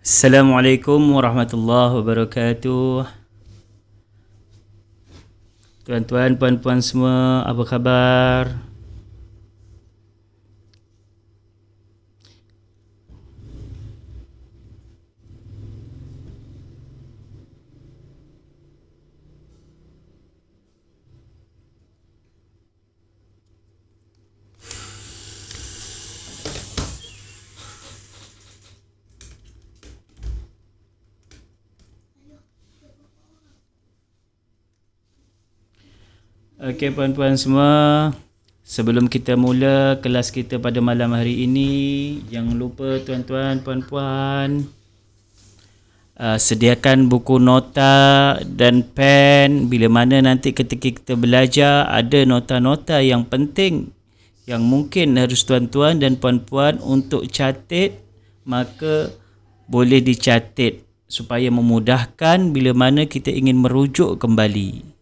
Assalamualaikum warahmatullahi wabarakatuh. Tuan-tuan, puan-puan semua, apa khabar? Okey, puan-puan semua, sebelum kita mula kelas kita pada malam hari ini, jangan lupa tuan-tuan, puan-puan, sediakan buku nota dan pen. Bila mana nanti ketika kita belajar ada nota-nota yang penting yang mungkin harus tuan-tuan dan puan-puan untuk catat, maka boleh dicatat supaya memudahkan bila mana kita ingin merujuk kembali.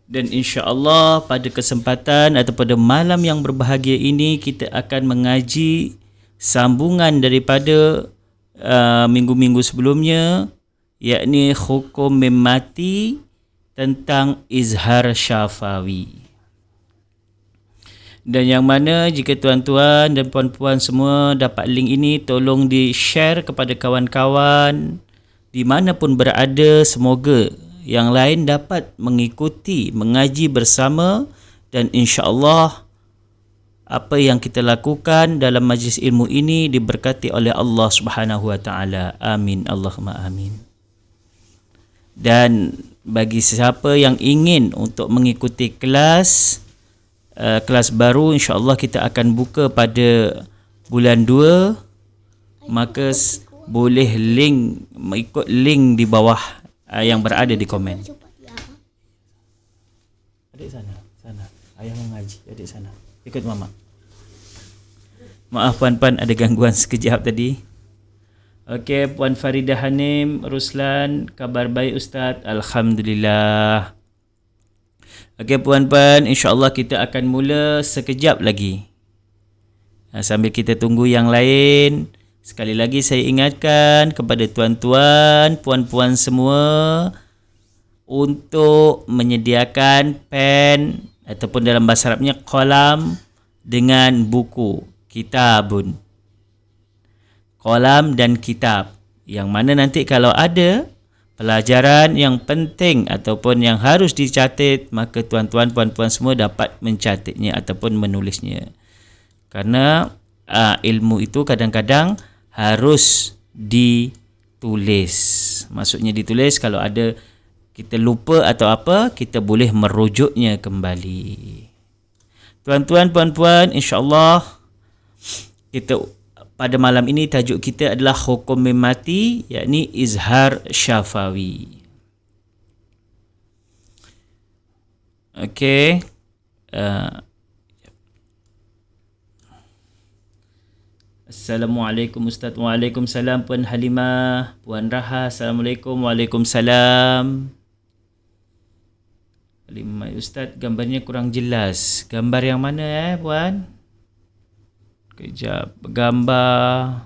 Dan insya-Allah pada kesempatan atau pada malam yang berbahagia ini kita akan mengaji sambungan daripada minggu-minggu sebelumnya, yakni hukum mati tentang izhar syafawi. Dan yang mana jika tuan-tuan dan puan-puan semua dapat link ini, tolong di-share kepada kawan-kawan dimanapun berada. Semoga yang lain dapat mengikuti, mengaji bersama, dan insya-Allah apa yang kita lakukan dalam majlis ilmu ini diberkati oleh Allah Subhanahu wa taala. Amin, Allahumma amin. Dan bagi siapa yang ingin untuk mengikuti kelas baru, insya-Allah kita akan buka pada bulan 2, maka boleh ikut link di bawah yang berada di komen. Adik sana. Ayah mengaji, adik sana. Ikut mama. Maaf puan-puan, ada gangguan sekejap tadi. Okey, Puan Faridah Hanim Ruslan, kabar baik Ustaz? Alhamdulillah. Okey puan-puan, insya-Allah kita akan mula sekejap lagi. Sambil kita tunggu yang lain, sekali lagi saya ingatkan kepada tuan-tuan, puan-puan semua untuk menyediakan pen ataupun dalam bahasa Arabnya kolam dengan buku, kitabun. Kolam dan kitab. Yang mana nanti kalau ada pelajaran yang penting ataupun yang harus dicatat, maka tuan-tuan, puan-puan semua dapat mencatatnya ataupun menulisnya. Karena ilmu itu kadang-kadang harus ditulis. Maksudnya ditulis, kalau ada kita lupa atau apa, kita boleh merujuknya kembali. Tuan-tuan, puan-puan, insya-Allah kita pada malam ini tajuk kita adalah hukum mati, yakni izhar syafawi. Okey. Assalamualaikum Ustaz. Waalaikumsalam Puan Halimah. Puan Raha, Assalamualaikum. Waalaikumsalam. Halimah, Ustaz, gambarnya kurang jelas. Gambar yang mana Puan? Kejap. Gambar.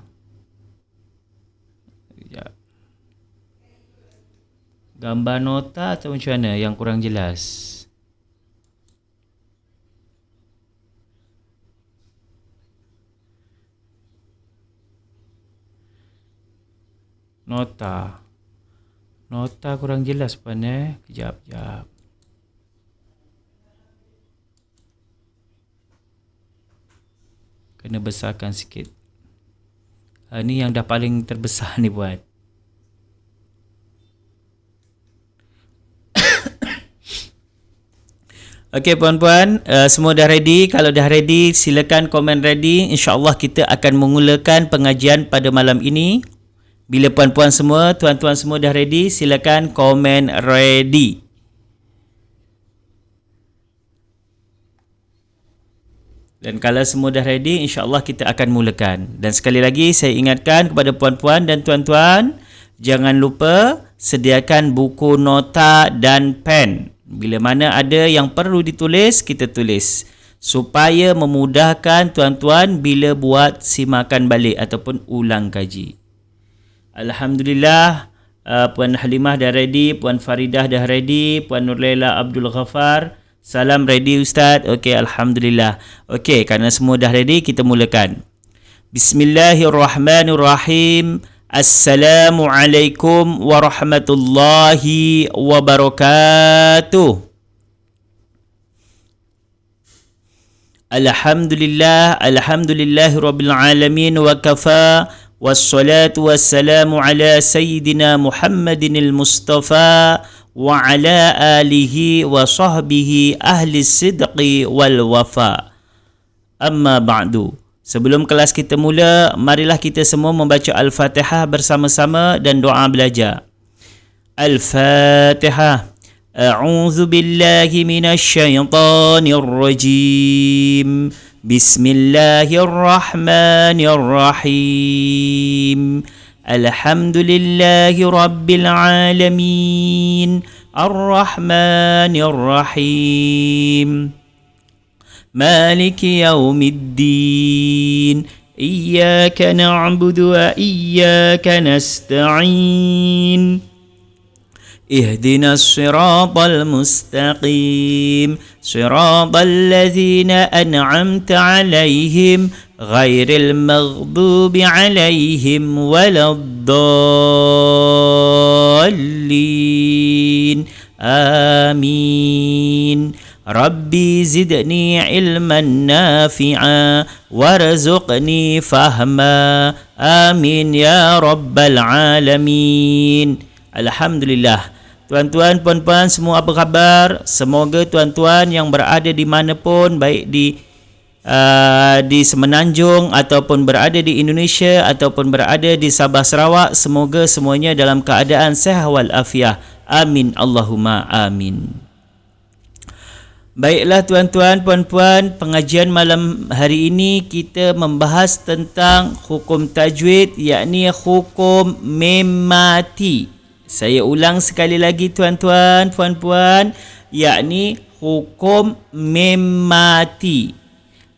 Kejap. Gambar nota atau macam mana yang kurang jelas? Nota kurang jelas Puan Kejap. Kena besarkan sikit. Ni yang dah paling terbesar ni Puan. Okey puan-puan, semua dah ready? Kalau dah ready, silakan komen ready. InsyaAllah kita akan memulakan pengajian pada malam ini. Bila puan-puan semua, tuan-tuan semua dah ready, silakan komen ready. Dan kalau semua dah ready, insya-Allah kita akan mulakan. Dan sekali lagi saya ingatkan kepada puan-puan dan tuan-tuan, jangan lupa sediakan buku nota dan pen. Bila mana ada yang perlu ditulis, kita tulis. supaya memudahkan tuan-tuan bila buat simakan balik ataupun ulang kaji. Alhamdulillah, Puan Halimah dah ready, Puan Faridah dah ready, Puan Nurlela Abdul Ghaffar, salam ready Ustaz. Okey, Alhamdulillah. Okey, kerana semua dah ready, kita mulakan. Bismillahirrahmanirrahim. Assalamualaikum warahmatullahi wabarakatuh. Alhamdulillahi rabbil alamin wa kafa, wassalatu wassalamu ala sayyidina Muhammadinil Mustafa wa ala alihi wa sahbihi ahli sidqi wal wafa. Amma ba'du. Sebelum kelas kita mula, marilah kita semua membaca Al-Fatihah bersama-sama dan doa belajar. Al-Fatihah. A'udzu billahi minasy syaithanir rajim. Bismillahirrahmanirrahim. Alhamdulillahi rabbil alamin. Ar-Rahmanir Rahim. مالك يوم الدين إياك نعبد وإياك نستعين اهدنا الصراط المستقيم صراط الذين أنعمت عليهم غير المغضوب عليهم ولا الضالين آمين Rabbi zidni ilman nafi'a warzuqni fahma. Amin ya rabbal alamin. Alhamdulillah. Tuan-tuan, puan-puan semua apa khabar? Semoga tuan-tuan yang berada di mana pun, baik di Semenanjung ataupun berada di Indonesia ataupun berada di Sabah Sarawak, semoga semuanya dalam keadaan sihat wal afiah. Amin Allahumma amin. Baiklah tuan-tuan, puan-puan, pengajian malam hari ini kita membahas tentang hukum tajwid, yakni hukum mem mati. Saya ulang sekali lagi tuan-tuan, puan-puan, yakni hukum mem mati.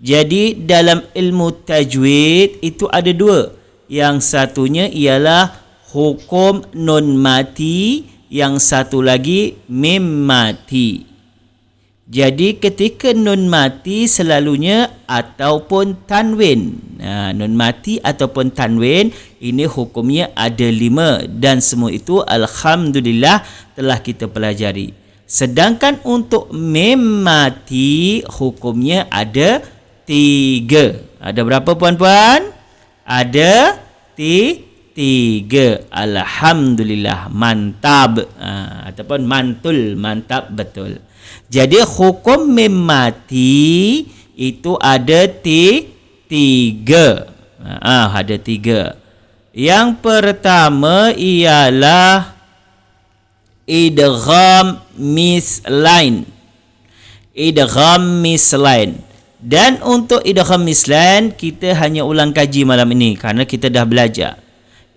Jadi dalam ilmu tajwid itu ada dua. Yang satunya ialah hukum nun mati, yang satu lagi mem mati. Jadi ketika nun mati selalunya ataupun tanwin. Nun mati ataupun tanwin ini hukumnya ada 5 dan semua itu alhamdulillah telah kita pelajari. Sedangkan untuk mem mati hukumnya ada 3. Ada berapa puan-puan? Ada 3. Alhamdulillah, mantap. Ataupun mantul, mantap betul. Jadi hukum mem mati itu ada 3. Ada 3. Yang pertama ialah idgham mislain. Idgham mislain. Dan untuk idgham mislain kita hanya ulang kaji malam ini karena kita dah belajar.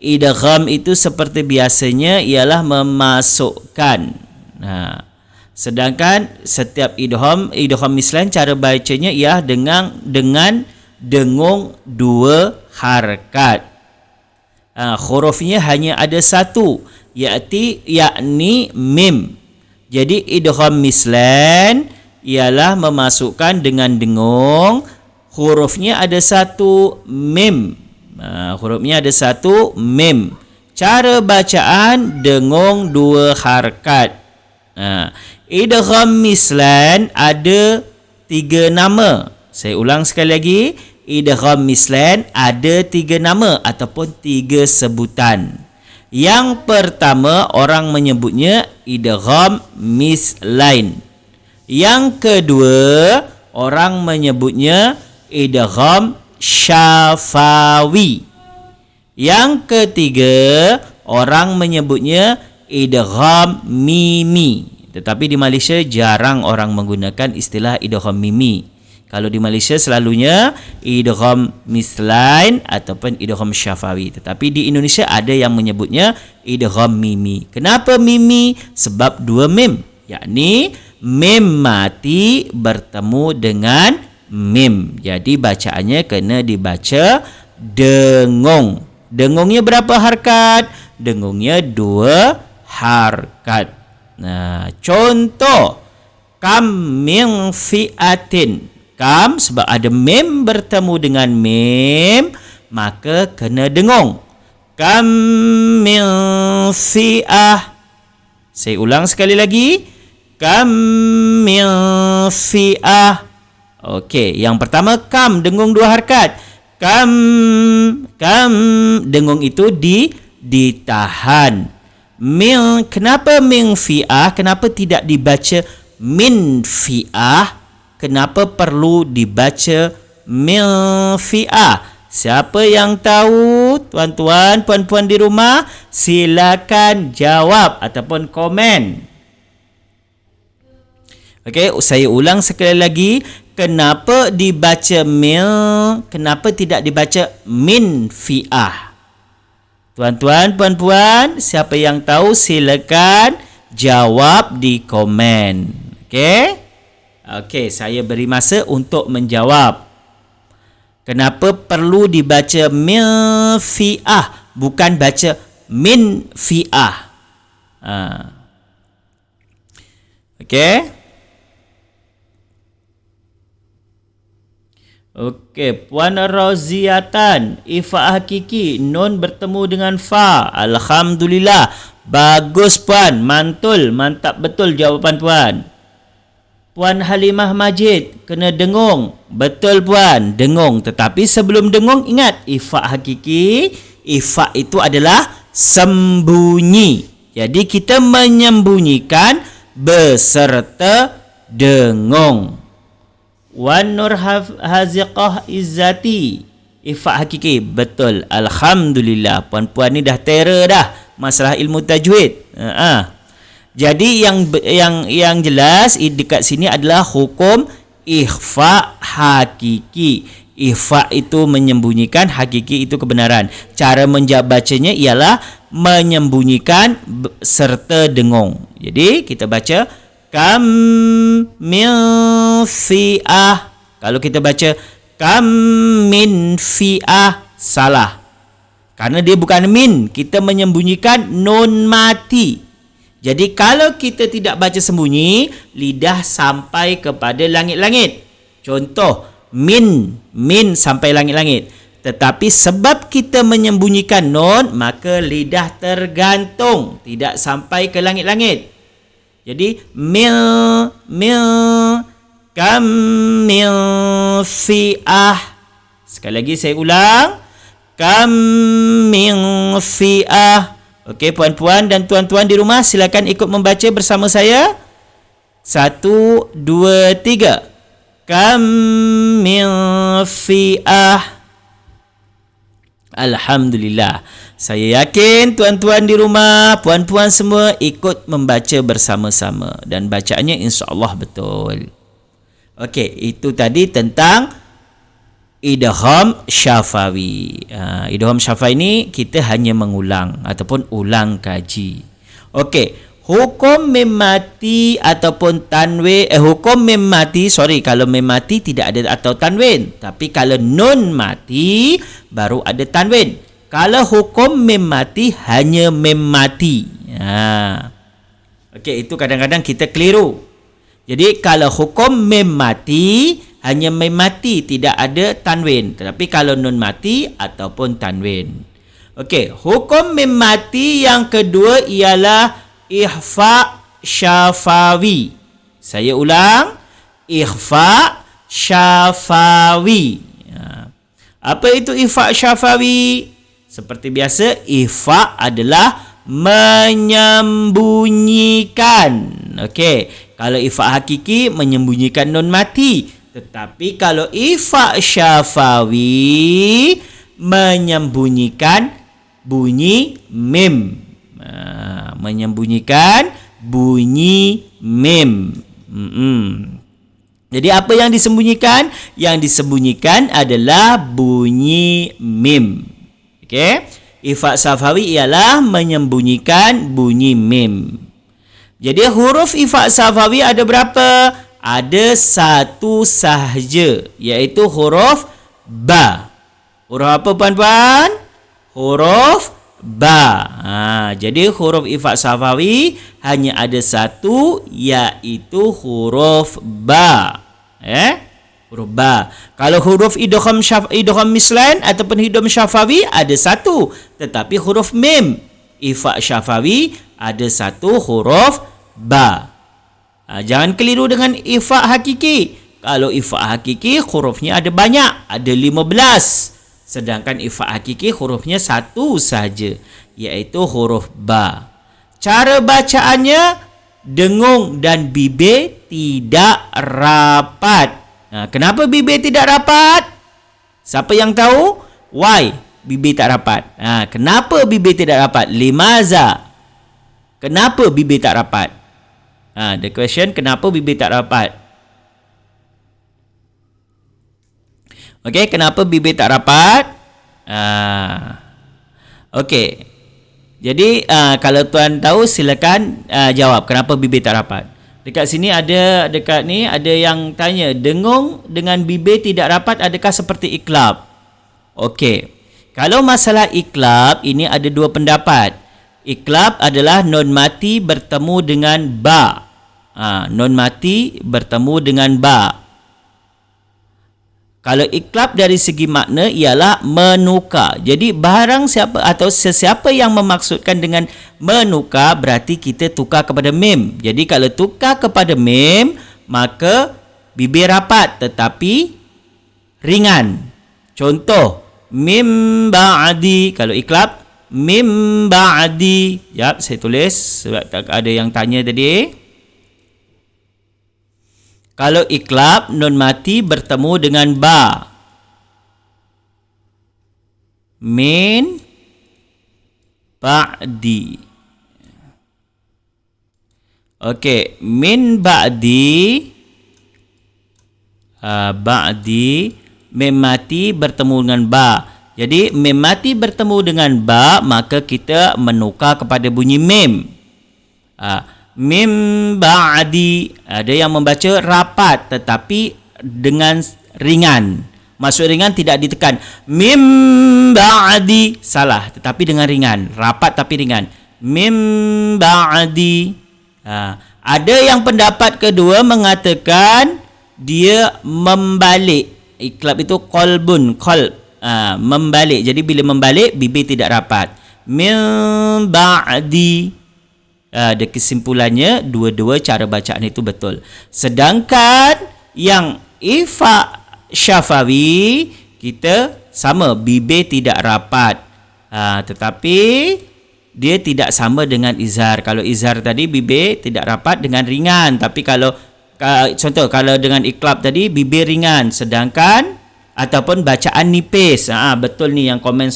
Idgham itu seperti biasanya ialah memasukkan. Sedangkan setiap idgham mislain cara bacanya ialah dengan dengung 2 harakat. Hurufnya hanya ada 1, yakni mim. Jadi idgham mislain ialah memasukkan dengan dengung, hurufnya ada 1 mim. Hurufnya ada 1 mim. Cara bacaan dengung 2 harakat. Idgham mislain ada 3 nama. Saya ulang sekali lagi. Idgham mislain ada 3 nama ataupun 3 sebutan. Yang pertama orang menyebutnya idgham mislain. Yang kedua orang menyebutnya idgham syafawi. Yang ketiga orang menyebutnya idgham mimi. Tetapi di Malaysia jarang orang menggunakan istilah idgham mimi. Kalau di Malaysia selalunya idgham mislain ataupun idgham syafawi. Tetapi di Indonesia ada yang menyebutnya idgham mimi. Kenapa mimi? Sebab 2 mim, yakni mim mati bertemu dengan mim. Jadi bacaannya kena dibaca dengung. Dengungnya berapa harkat? Dengungnya 2 harkat. Nah, contoh kam min fi'atin. Kam sebab ada mim bertemu dengan mim, maka kena dengung. Kam min fi'ah. Saya ulang sekali lagi. Kam min fi'ah. Okey, yang pertama kam dengung 2 harkat. Kam dengung itu ditahan. Min, kenapa min fi'ah? Kenapa tidak dibaca min fi'ah? Kenapa perlu dibaca min fi'ah? Siapa yang tahu, tuan-tuan, puan-puan di rumah, silakan jawab ataupun komen. Okey, saya ulang sekali lagi. Kenapa dibaca min? Kenapa tidak dibaca min fi'ah? Tuan-tuan, puan-puan, siapa yang tahu silakan jawab di komen. Okey? Okey, saya beri masa untuk menjawab. Kenapa perlu dibaca min fi'ah, bukan baca min fi'ah? Okey? Okey, Puan Roziatan, ifa hakiki, nun bertemu dengan fa. Alhamdulillah. Bagus puan, mantul, mantap betul jawapan puan. Puan Halimah Majid, kena dengung. Betul puan, dengung. Tetapi sebelum dengung, ingat, ifa hakiki, ifa itu adalah sembunyi. Jadi kita menyembunyikan beserta dengung. Wan Nur Haziqah Izzati, ifa hakiki, betul. Alhamdulillah, puan-puan ni dah terror dah masalah ilmu tajwid. Jadi yang jelas dekat sini adalah hukum ikhfa hakiki. Ikhfa itu menyembunyikan, hakiki itu kebenaran. Cara bacanya ialah menyembunyikan serta dengung. Jadi kita baca kam min fi'ah. Kalau kita baca kam min fi'ah, salah. Karena dia bukan min, kita menyembunyikan nun mati. Jadi kalau kita tidak baca sembunyi, lidah sampai kepada langit-langit. Contoh, min sampai langit-langit. Tetapi sebab kita menyembunyikan nun, maka lidah tergantung, tidak sampai ke langit-langit. Jadi mil kam mil fi'ah. Sekali lagi saya ulang. Kam mil fi'ah. Okey, puan-puan dan tuan-tuan di rumah, silakan ikut membaca bersama saya. 1, 2, 3. Kam min fi'ah. Alhamdulillah. Saya yakin tuan-tuan di rumah, puan-puan semua ikut membaca bersama-sama. Dan bacaannya insya-Allah betul. Okey, itu tadi tentang idgham syafawi. Idgham syafawi ini kita hanya mengulang ataupun ulang kaji. Okey, hukum mim mati ataupun tanwin, hukum mim mati, kalau mim mati tidak ada atau tanwin, tapi kalau nun mati baru ada tanwin. Kalau hukum mim mati hanya mim mati. Okey, itu kadang-kadang kita keliru. Jadi kalau hukum mim mati hanya mim mati, tidak ada tanwin. Tetapi kalau nun mati ataupun tanwin. Okey, hukum mim mati yang kedua ialah ikhfa syafawi. Saya ulang, ikhfa syafawi. Apa itu ikhfa syafawi? Seperti biasa, ikhfa adalah menyembunyikan. Okey, kalau ikhfa hakiki menyembunyikan nun mati. Tetapi kalau ikhfa syafawi menyembunyikan bunyi mim. Menyembunyikan bunyi mim. Jadi apa yang disembunyikan? Yang disembunyikan adalah bunyi mim. Okey? Ikhfa syafawi ialah menyembunyikan bunyi mim. Jadi huruf ikhfa syafawi ada berapa? ada satu sahaja, iaitu huruf ba. Huruf apa puan-puan? Huruf ba. Jadi huruf ifak syafawi hanya ada satu, iaitu huruf ba. Huruf ba. Kalau huruf idgham mislan ataupun idgham syafawi ada satu, tetapi huruf mim ifak syafawi ada satu huruf ba. Jangan keliru dengan ifak hakiki. Kalau ifak hakiki hurufnya ada banyak, ada 15. Sedangkan ifak hakiki hurufnya satu sahaja, iaitu huruf ba. Cara bacaannya, dengung dan bibir tidak rapat. Kenapa bibir tidak rapat? Siapa yang tahu? Why bibir tak rapat? Kenapa bibir tidak rapat? Limaza? Kenapa bibir tak rapat? The question, kenapa bibir tak rapat? Okey, kenapa bibir tak rapat? Okey. Jadi kalau tuan tahu silakan jawab kenapa bibir tak rapat. Dekat sini ada, dekat ni ada yang tanya, dengung dengan bibir tidak rapat adakah seperti iklab? Okey. Kalau masalah iklab, ini ada dua pendapat. Iklab adalah nun mati bertemu dengan ba. Nun mati bertemu dengan ba. Kalau iklab dari segi makna ialah menukar. Jadi barang siapa atau sesiapa yang memaksudkan dengan menukar, berarti kita tukar kepada mim. Jadi kalau tukar kepada mim, maka bibir rapat tetapi ringan. Contoh, mim ba'di. Kalau iklab, mim ba'di. Jap, saya tulis sebab tak ada yang tanya tadi. Kalau iklab, nun mati bertemu dengan ba. Min ba'di. Okey, min ba'di. Ba'di. Mim mati bertemu dengan ba. Jadi, mim mati bertemu dengan ba, maka kita menukar kepada bunyi mim. Mim ba'di. Ada yang membaca rapat tetapi dengan ringan. Maksud ringan tidak ditekan. Mim ba'di. Salah, tetapi dengan ringan. Rapat tapi ringan. Mim ba'di. Ada yang pendapat kedua mengatakan dia membalik. Iklab itu qalbun, qalb. Membalik. Jadi bila membalik, bibir tidak rapat. Mim ba'di. Ada kesimpulannya, dua-dua cara bacaan itu betul. Sedangkan yang ifak syafawi, kita sama, bibir tidak rapat. Tetapi dia tidak sama dengan izhar. Kalau izhar tadi bibir tidak rapat dengan ringan. Tapi kalau contoh, kalau dengan iklab tadi bibir ringan. Sedangkan ataupun bacaan nipis. Betul ni yang komen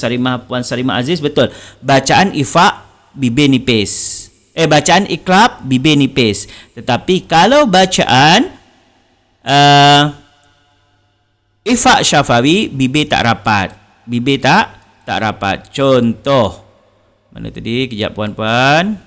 Puan Sarimah Aziz, betul. Bacaan ifak bibir nipis. Bacaan iklab bibir nipis. Tetapi kalau bacaan ifak syafawi, bibir tak rapat. Bibir tak rapat. Contoh. Mana tadi? Kejap puan-puan.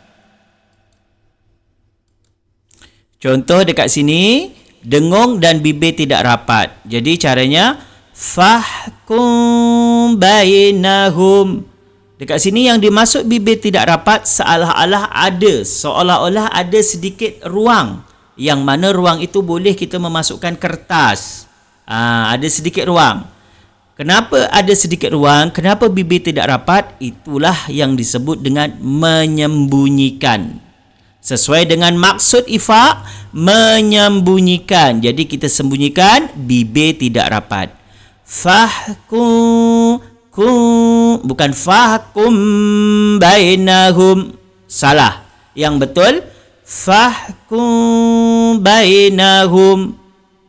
Contoh dekat sini, dengung dan bibir tidak rapat. Jadi caranya, fahkum bainahum. Dekat sini yang dimaksud bibir tidak rapat seolah-olah ada sedikit ruang, yang mana ruang itu boleh kita memasukkan kertas. Ada sedikit ruang. Kenapa ada sedikit ruang? Kenapa bibir tidak rapat? Itulah yang disebut dengan menyembunyikan. Sesuai dengan maksud ifak, menyembunyikan. Jadi kita sembunyikan, bibir tidak rapat. Bukan fahkum bainahum. Salah. Yang betul, fahkum bainahum.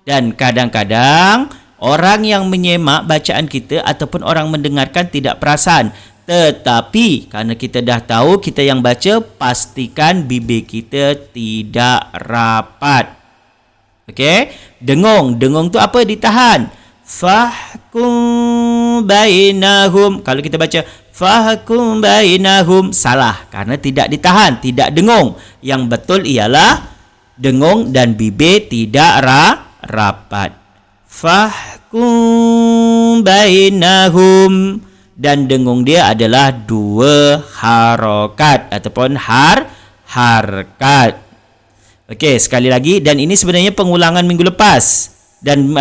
Dan kadang-kadang orang yang menyemak bacaan kita ataupun orang mendengarkan tidak perasan. Tetapi kerana kita dah tahu, kita yang baca, pastikan bibir kita tidak rapat. Okey? Dengung. Dengung tu apa? Ditahan. Fahkum bainahum. Kalau kita baca fahkum bainahum, salah. Kerana tidak ditahan, tidak dengung. Yang betul ialah dengung dan bibir tidak rapat. Fahkum bainahum, dan dengung dia adalah 2 harakat ataupun harkat. Okey, sekali lagi, dan ini sebenarnya pengulangan minggu lepas. Dan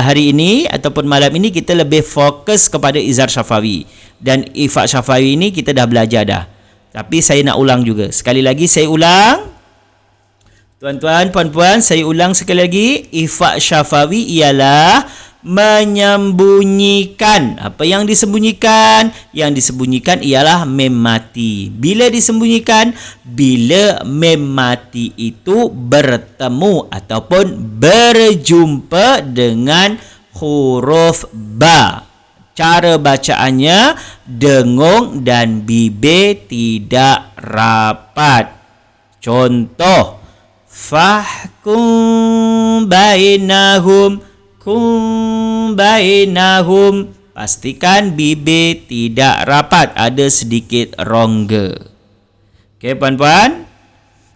hari ini ataupun malam ini kita lebih fokus kepada izhar syafawi. Dan ifak syafawi ini kita dah belajar dah. Tapi saya nak ulang juga. Sekali lagi saya ulang. Tuan-tuan, puan-puan, saya ulang sekali lagi. Ifak syafawi ialah menyembunyikan. Apa yang disembunyikan? Yang disembunyikan ialah mem mati. Bila disembunyikan? Bila mem mati itu bertemu ataupun berjumpa dengan huruf ba. Cara bacaannya dengung dan bibir tidak rapat. Contoh, fahkum bainahum, kum bainahum. Pastikan bibir tidak rapat, ada sedikit rongga. Okey puan-puan?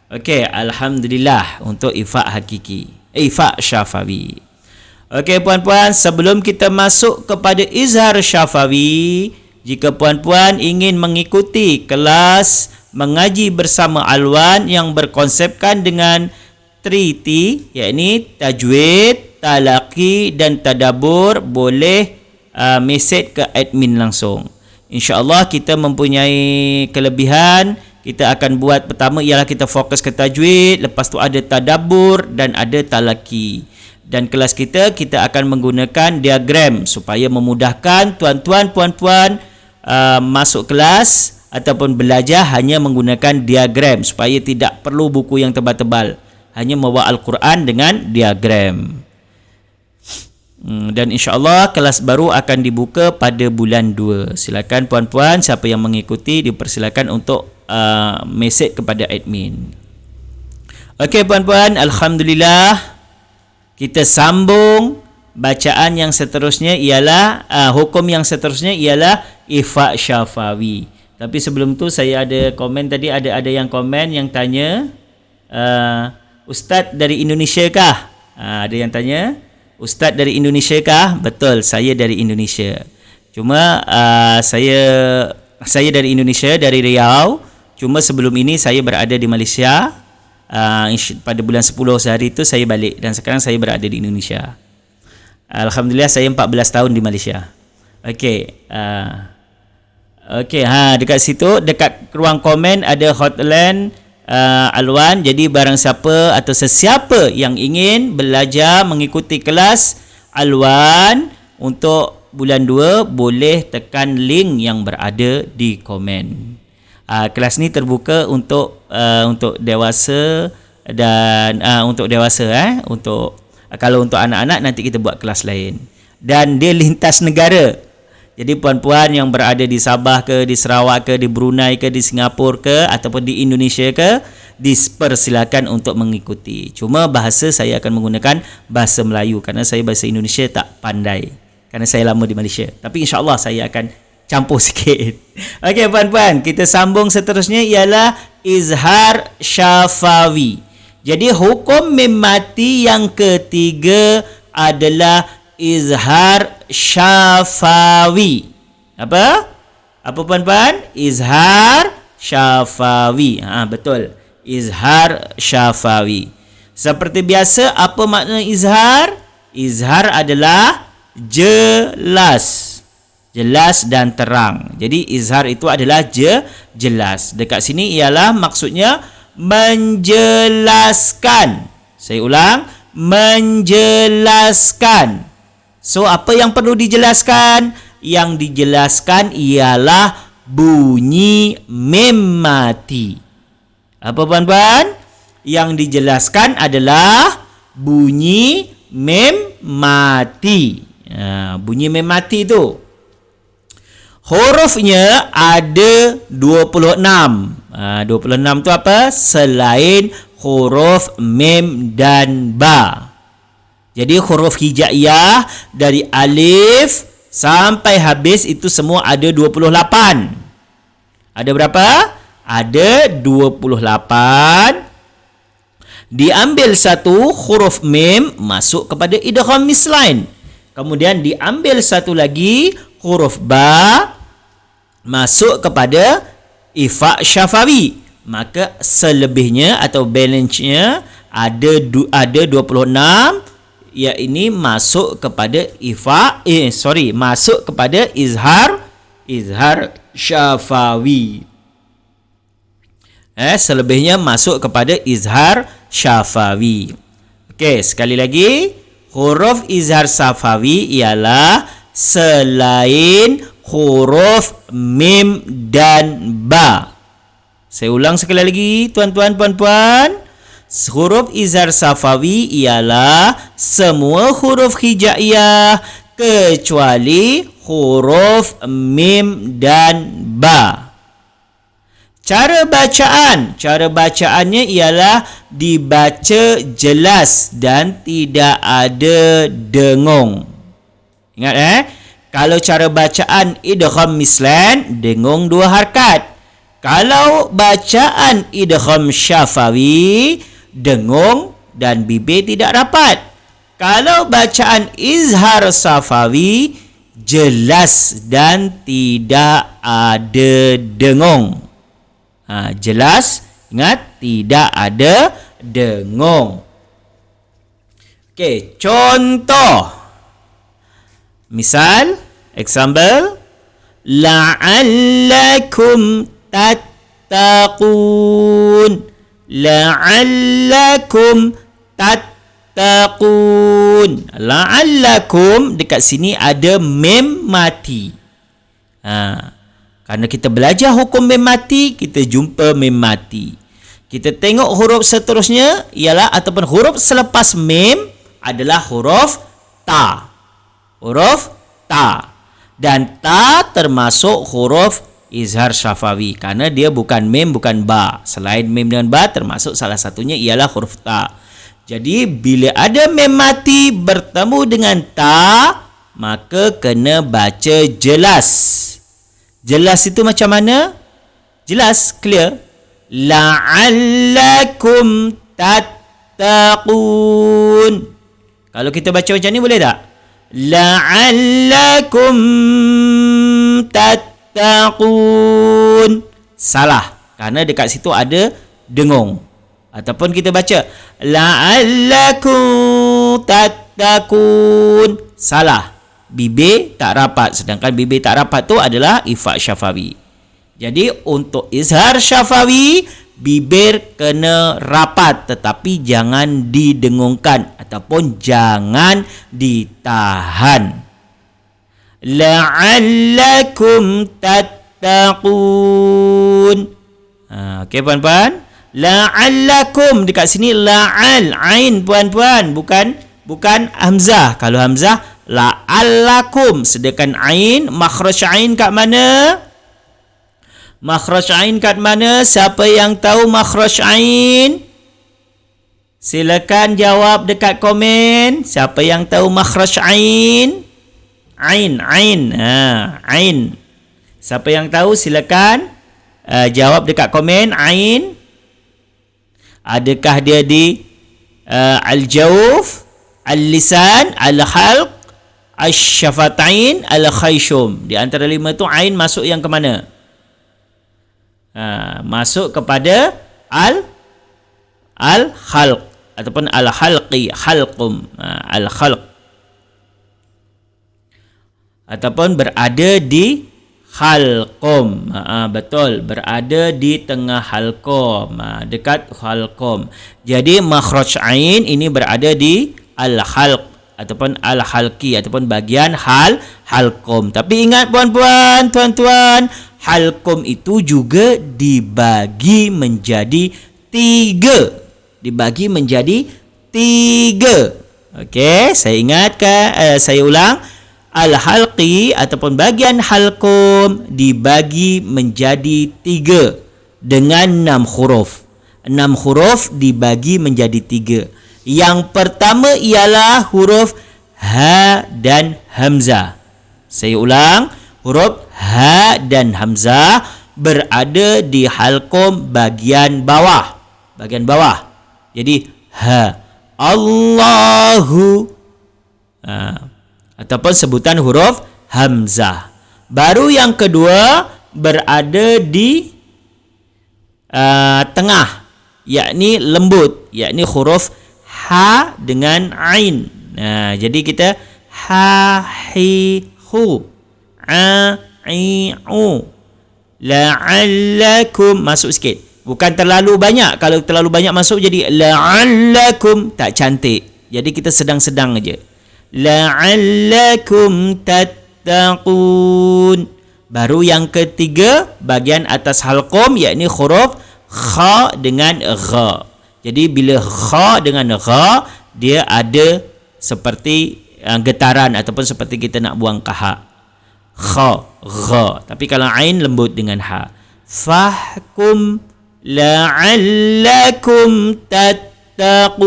Okey, alhamdulillah untuk ifak hakiki, ifak syafawi. Okey puan-puan, sebelum kita masuk kepada izhar syafawi, jika puan-puan ingin mengikuti kelas mengaji bersama Alwan yang berkonsepkan dengan 3T, yakni tajwid, talaqi dan tadabbur, boleh mesej ke admin langsung. InsyaAllah kita mempunyai kelebihan. Kita akan buat pertama ialah kita fokus ke tajwid, lepas tu ada tadabbur dan ada talaqi. Dan kelas kita akan menggunakan diagram supaya memudahkan tuan-tuan, puan-puan masuk kelas ataupun belajar hanya menggunakan diagram supaya tidak perlu buku yang tebal-tebal. Hanya membawa Al-Quran dengan diagram. Dan insyaAllah kelas baru akan dibuka pada bulan 2. Silakan puan-puan, siapa yang mengikuti dipersilakan untuk mesej kepada admin. Okey puan-puan, alhamdulillah. Kita sambung bacaan yang seterusnya ialah hukum yang seterusnya ialah ifak syafawi. Tapi sebelum tu saya ada komen tadi, ada yang komen yang tanya, Ustaz dari Indonesia kah? Ada yang tanya, Ustaz dari Indonesia kah? Betul, saya dari Indonesia. Cuma saya dari Indonesia, dari Riau. Cuma sebelum ini saya berada di Malaysia. Pada bulan 10 sehari itu saya balik dan sekarang saya berada di Indonesia. Alhamdulillah saya 14 tahun di Malaysia. Okey. Okey, dekat situ, dekat ruang komen ada hotline Alwan. Jadi barang siapa atau sesiapa yang ingin belajar mengikuti kelas Alwan untuk bulan 2 boleh tekan link yang berada di komen. Kelas ni terbuka untuk dewasa dan untuk dewasa untuk kalau untuk anak-anak nanti kita buat kelas lain. Dan dia lintas negara. Jadi puan-puan yang berada di Sabah ke, di Sarawak ke, di Brunei ke, di Singapura ke ataupun di Indonesia ke, dipersilakan untuk mengikuti. Cuma bahasa saya akan menggunakan bahasa Melayu kerana saya bahasa Indonesia tak pandai. Kerana saya lama di Malaysia. Tapi insya-Allah saya akan campur sikit. Okey puan-puan, kita sambung seterusnya ialah izhar syafawi. Jadi hukum mem mati yang ketiga adalah izhar syafawi. Apa puan-puan? Izhar syafawi. Betul. Izhar syafawi. Seperti biasa, apa makna izhar? Izhar adalah jelas. Jelas dan terang. Jadi izhar itu adalah jelas. Dekat sini ialah maksudnya menjelaskan. Saya ulang, menjelaskan. So apa yang perlu dijelaskan? Yang dijelaskan ialah bunyi mem mati. Apa puan-puan? Yang dijelaskan adalah bunyi mem mati. Bunyi mem mati tu hurufnya ada 26. 26 tu apa? Selain huruf mem dan ba. Jadi huruf hijaiyah dari alif sampai habis itu semua ada 28. Ada berapa? Ada 28. Diambil satu huruf mim masuk kepada idgham mislain. Kemudian diambil satu lagi huruf ba masuk kepada ifa' syafawi. Maka selebihnya atau balance-nya ada 26, yakni masuk kepada masuk kepada izhar syafawi. Selebihnya masuk kepada izhar syafawi. Okey, sekali lagi, huruf izhar syafawi ialah selain huruf mim dan ba. Saya ulang sekali lagi, tuan-tuan, puan-puan. Huruf izhar syafawi ialah semua huruf hijaiyah kecuali huruf mim dan ba. Cara bacaannya ialah dibaca jelas dan tidak ada dengung. Ingat kalau cara bacaan idgham mislain, dengung 2 harakat. Kalau bacaan idgham syafawi, dengung dan bibir tidak rapat. Kalau bacaan izhar syafawi, jelas dan tidak ada dengung. Jelas, ingat, tidak ada dengung. Okey, contoh. Misal, example, la'allakum tattaqun. La'allakum tattaqun. La'allakum dekat sini ada mim mati. Karena kita belajar hukum mim mati, kita jumpa mim mati. Kita tengok huruf seterusnya ialah ataupun huruf selepas mim adalah huruf ta. Huruf ta. Dan ta termasuk huruf izhar syafawi karena dia bukan mim, bukan ba. Selain mim dan ba, termasuk salah satunya ialah huruf ta. Jadi bila ada mim mati bertemu dengan ta, maka kena baca jelas. Jelas itu macam mana? Jelas, clear. La'allakum tattaqun. Kalau kita baca macam ni boleh tak? La'allakum tattaqun. Salah, karena dekat situ ada dengung. Ataupun kita baca la'allakum tattaqun. Salah, bibir tak rapat. Sedangkan bibir tak rapat tu adalah ifa' syafawi. Jadi untuk izhar syafawi, bibir kena rapat tetapi jangan didengungkan ataupun jangan ditahan. La'allakum tattaqun. Okey puan-puan. La'allakum dekat sini la'al, ain puan-puan, bukan hamzah. Kalau hamzah la'allakum, sedangkan ain, makhraj ain kat mana? Makhraj ain kat mana? Siapa yang tahu makhraj ain? Silakan jawab dekat komen. Siapa yang tahu makhraj ain? Ain. Ain. Siapa yang tahu silakan jawab dekat komen. Ain. Adakah dia di al-jawf, al-lisan, al-khalq, al-syafatain, al-khayshum? Di antara 5 tu ain masuk yang ke mana? Masuk kepada al-khalq ataupun al-khalqi, khalqum, al-khalq, ataupun berada di halqum. Betul, berada di tengah halqum, dekat halqum. Jadi makhraj ain ini berada di al-khalq ataupun al-halqi ataupun bahagian halqum. Tapi ingat puan-puan, tuan-tuan, halqum itu juga dibagi menjadi 3. Dibagi menjadi 3. Okey, saya ingatkan, saya ulang. Al-halqi ataupun bahagian halqum dibagi menjadi 3 dengan 6 huruf. 6 huruf dibagi menjadi 3. Yang pertama ialah huruf ha dan hamzah. Saya ulang, huruf ha dan hamzah berada di halqum bahagian bawah. Bahagian bawah. Jadi ha. Allahu. Ataupun sebutan huruf hamzah. Baru yang kedua berada di tengah, yakni lembut, yakni huruf ha dengan ain. Jadi kita ha, hi, hu, a, i, u. La'allakum, masuk sikit. Bukan terlalu banyak. Kalau terlalu banyak masuk jadi la'allakum, tak cantik. Jadi kita sedang-sedang aja. La'allakum tattaqun. Baru yang ketiga, bahagian atas halqum, yakni huruf kha dengan gha. Jadi bila kha dengan gha, dia ada seperti getaran ataupun seperti kita nak buang kahak. Kha, gha. Tapi kalau ain lembut dengan ha. Fahkum la'allakum tattaqun.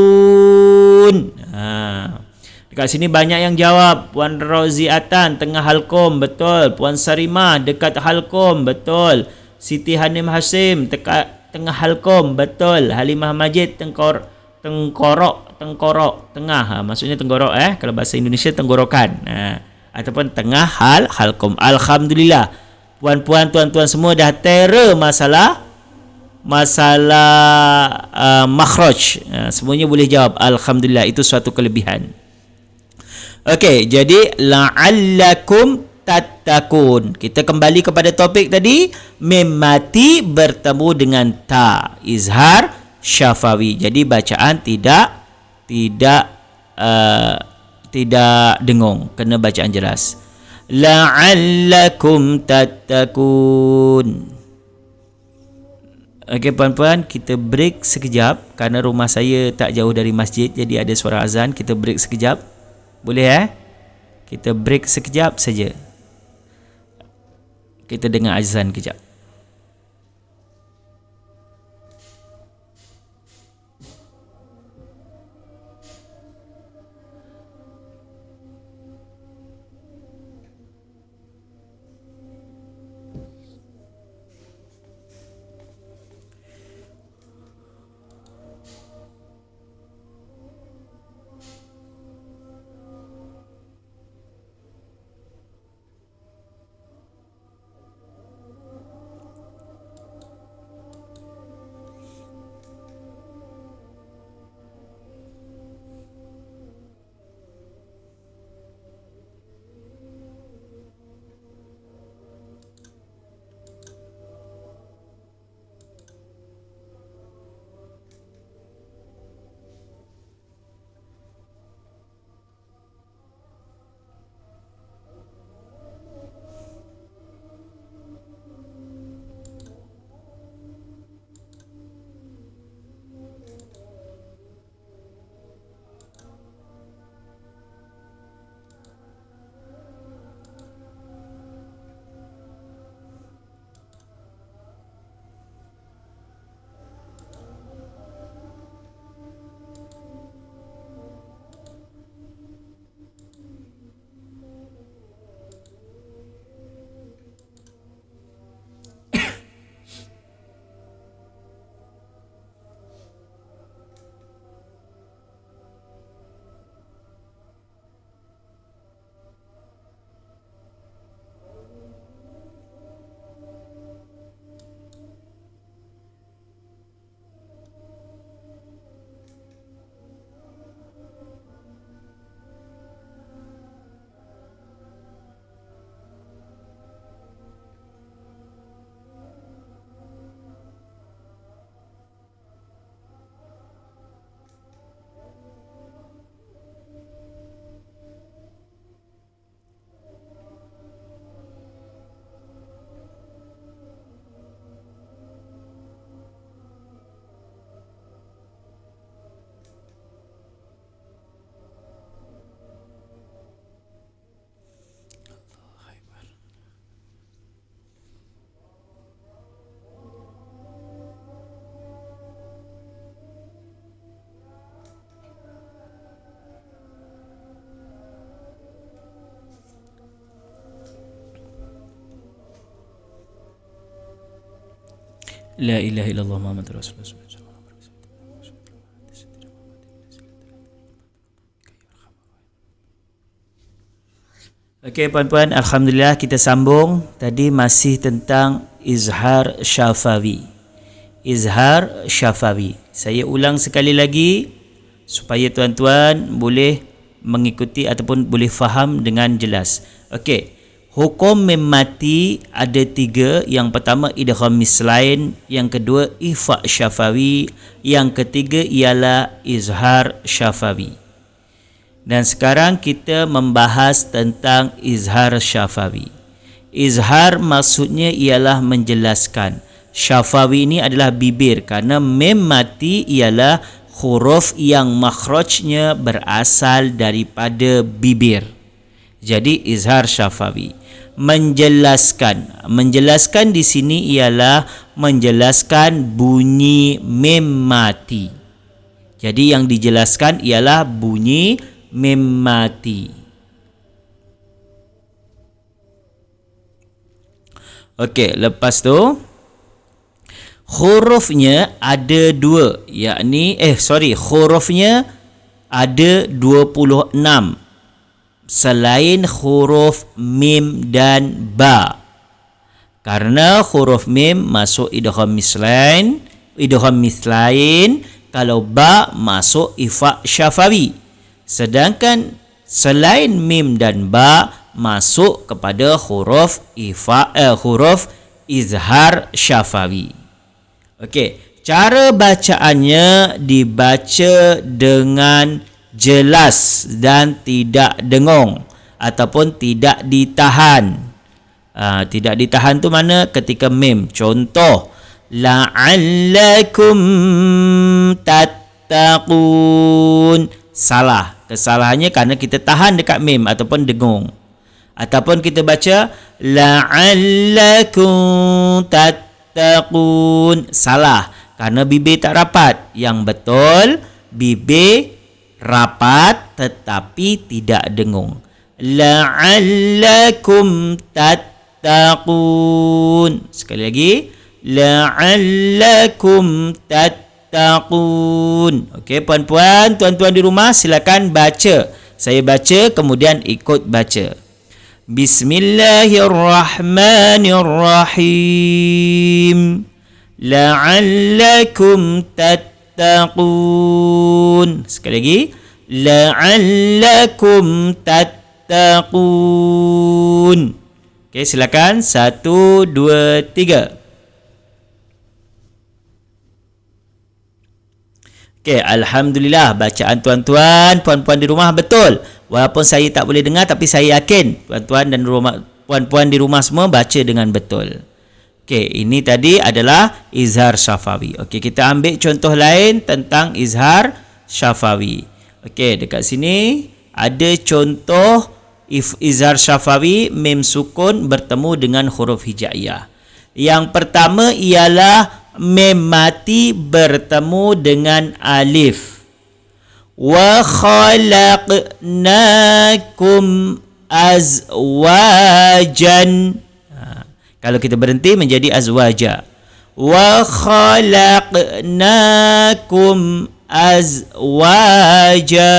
Dekat sini banyak yang jawab. Puan Roziatan tengah halkom, betul. Puan Sarimah dekat halkom, betul. Siti Hanim Hasim dekat tengah halkom, betul. Halimah Majid tengkorok tengah. Maksudnya tenggorok kalau bahasa Indonesia tenggorokan. Ataupun tengah halkom. Alhamdulillah. Puan-puan, tuan-tuan semua dah terror masalah makhraj. Semuanya boleh jawab. Alhamdulillah, itu suatu kelebihan. Okey, jadi la'allakum tattaqun. Kita kembali kepada topik tadi, mim mati bertemu dengan ta, izhar syafawi. Jadi bacaan tidak dengung, kena bacaan jelas. La'allakum tattaqun. Okey puan-puan, kita break sekejap kerana rumah saya tak jauh dari masjid, jadi ada suara azan. Kita break sekejap. Boleh Kita break sekejap saja. Kita dengar azan kejap. La ilaha illallah Muhammad Rasulullah. Okey puan-puan, alhamdulillah kita sambung. Tadi masih tentang izhar syafawi. Izhar syafawi. Saya ulang sekali lagi supaya tuan-tuan boleh mengikuti ataupun boleh faham dengan jelas. Okey. Hukum mem mati ada 3. Yang pertama idgham mislain, yang kedua ifa syafawi, yang ketiga ialah izhar syafawi. Dan sekarang kita membahas tentang izhar syafawi. Izhar maksudnya ialah menjelaskan. Syafawi ini adalah bibir kerana mem mati ialah huruf yang makhrajnya berasal daripada bibir. Jadi izhar syafawi. Menjelaskan. Menjelaskan di sini ialah menjelaskan bunyi mem mati. Jadi yang dijelaskan ialah bunyi mem mati. Okey, lepas tu hurufnya ada 2, yakni hurufnya ada 26 selain huruf mim dan ba. Karena huruf mim masuk idgham mislain, kalau ba masuk ifa syafawi. Sedangkan selain mim dan ba masuk kepada huruf huruf izhar syafawi. Okey, cara bacaannya dibaca dengan jelas dan tidak dengung ataupun tidak ditahan. Tidak ditahan tu mana? Ketika mim. Contoh, la'allakum tattaqun. Salah. Kesalahannya kerana kita tahan dekat mim ataupun dengung. Ataupun kita baca la'allakum tattaqun. Salah. Kerana bibir tak rapat. Yang betul, bibir rapat tetapi tidak dengung. La'allakum tattaqun. Sekali lagi. La'allakum tattaqun. Okey puan-puan, tuan-tuan di rumah silakan baca. Saya baca kemudian ikut baca. Bismillahirrahmanirrahim. La'allakum tattaqun. Sekali lagi. La'allakum tattaqun. Okey, silakan. 1, 2, 3. Okey, alhamdulillah bacaan tuan-tuan, puan-puan di rumah betul. Walaupun saya tak boleh dengar tapi saya yakin tuan-tuan dan puan-puan di rumah semua baca dengan betul. Okey, ini tadi adalah izhar syafawi. Okey, kita ambil contoh lain tentang izhar syafawi. Okey, dekat sini ada contoh izhar syafawi mim sukun bertemu dengan huruf hijaiyah. Yang pertama ialah mim mati bertemu dengan alif. Wa khalaqnakum azwajan. Kalau kita berhenti menjadi azwaja. Wa khalaqnakum azwaja.